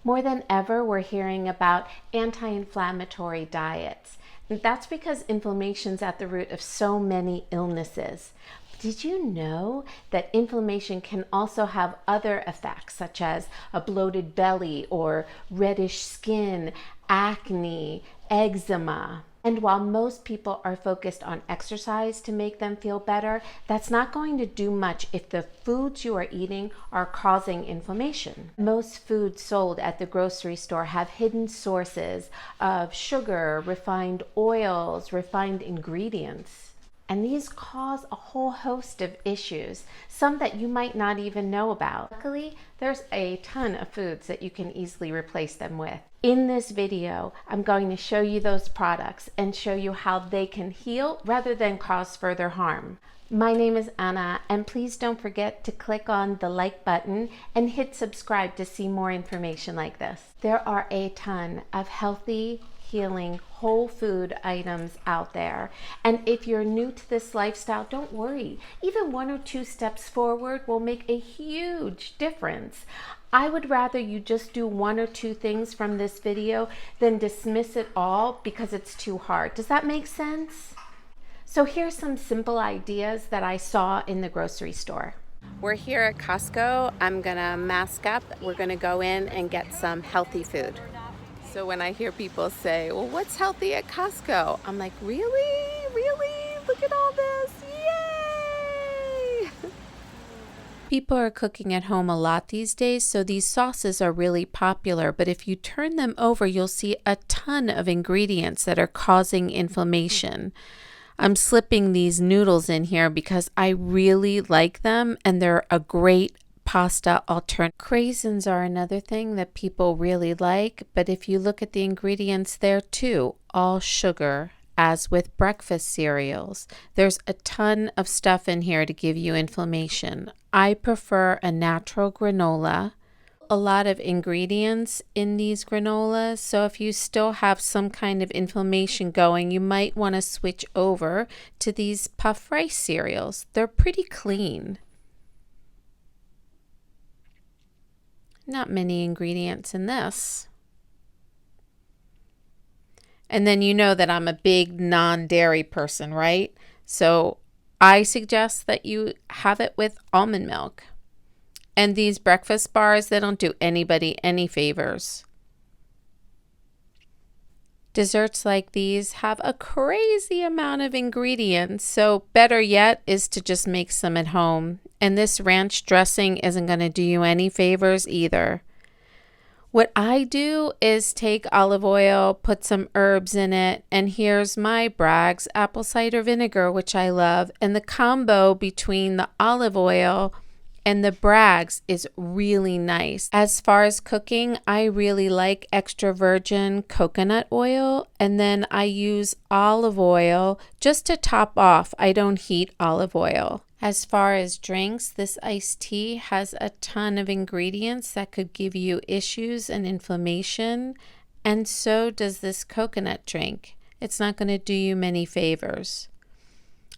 More than ever, we're hearing about anti-inflammatory diets. And that's because inflammation's at the root of so many illnesses. Did you know that inflammation can also have other effects, such as a bloated belly or reddish skin, acne, eczema? And while most people are focused on exercise to make them feel better, that's not going to do much if the foods you are eating are causing inflammation. Most foods sold at the grocery store have hidden sources of sugar, refined oils, refined ingredients. And these cause a whole host of issues, some that you might not even know about. Luckily, there's a ton of foods that you can easily replace them with. In this video, I'm going to show you those products and show you how they can heal rather than cause further harm. My name is Anna, and please don't forget to click on the like button and hit subscribe to see more information like this. There are a ton of healthy, healing whole food items out there, and if you're new to this lifestyle, don't worry. Even 1 or 2 steps forward will make a huge difference. I would rather you just do 1 or 2 things from this video than dismiss it all because it's too hard. Does that make sense? So here's some simple ideas that I saw in the grocery store. We're here at Costco. I'm gonna mask up. We're gonna go in and get some healthy food. So when I hear people say, well, what's healthy at Costco? I'm like, really? Really? Look at all this, yay! People are cooking at home a lot these days, so these sauces are really popular, but if you turn them over, you'll see a ton of ingredients that are causing inflammation. I'm slipping these noodles in here because I really like them and they're a great pasta alternative. Craisins are another thing that people really like, but if you look at the ingredients there too, all sugar, as with breakfast cereals. There's a ton of stuff in here to give you inflammation. I prefer a natural granola. A lot of ingredients in these granolas, so if you still have some kind of inflammation going, you might want to switch over to these puff rice cereals. They're pretty clean. Not many ingredients in this. And then you know that I'm a big non-dairy person, right? So I suggest that you have it with almond milk. And these breakfast bars, they don't do anybody any favors. Desserts like these have a crazy amount of ingredients, so better yet is to just make some at home. And this ranch dressing isn't going to do you any favors either. What I do is take olive oil, put some herbs in it, and here's my Bragg's apple cider vinegar, which I love. And the combo between the olive oil and the Bragg's is really nice. As far as cooking, I really like extra virgin coconut oil, and then I use olive oil just to top off. I don't heat olive oil. As far as drinks, this iced tea has a ton of ingredients that could give you issues and inflammation, and so does this coconut drink. It's not going to do you many favors.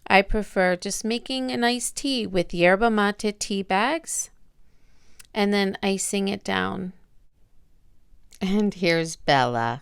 I prefer just making an iced tea with Yerba Mate tea bags and then icing it down. And here's Bella.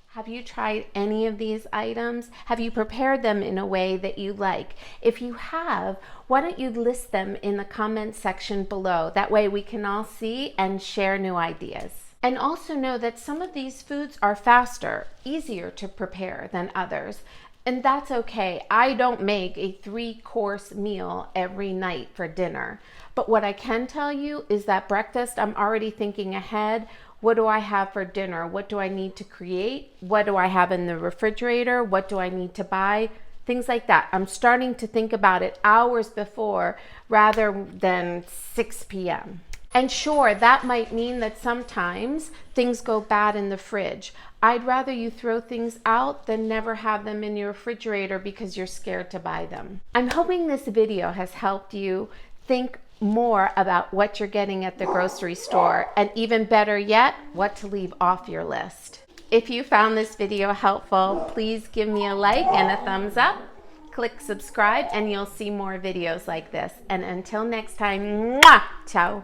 Have you tried any of these items? Have you prepared them in a way that you like? If you have, why don't you list them in the comment section below? That way we can all see and share new ideas. And also know that some of these foods are faster, easier to prepare than others. And that's okay. I don't make a 3-course meal every night for dinner. But what I can tell you is that breakfast, I'm already thinking ahead. What do I have for dinner? What do I need to create? What do I have in the refrigerator? What do I need to buy? Things like that. I'm starting to think about it hours before rather than 6 p.m. And sure, that might mean that sometimes things go bad in the fridge. I'd rather you throw things out than never have them in your refrigerator because you're scared to buy them. I'm hoping this video has helped you think more about what you're getting at the grocery store, and even better yet, what to leave off your list. If you found this video helpful, please give me a like and a thumbs up. Click subscribe and you'll see more videos like this. And until next time, mwah, ciao.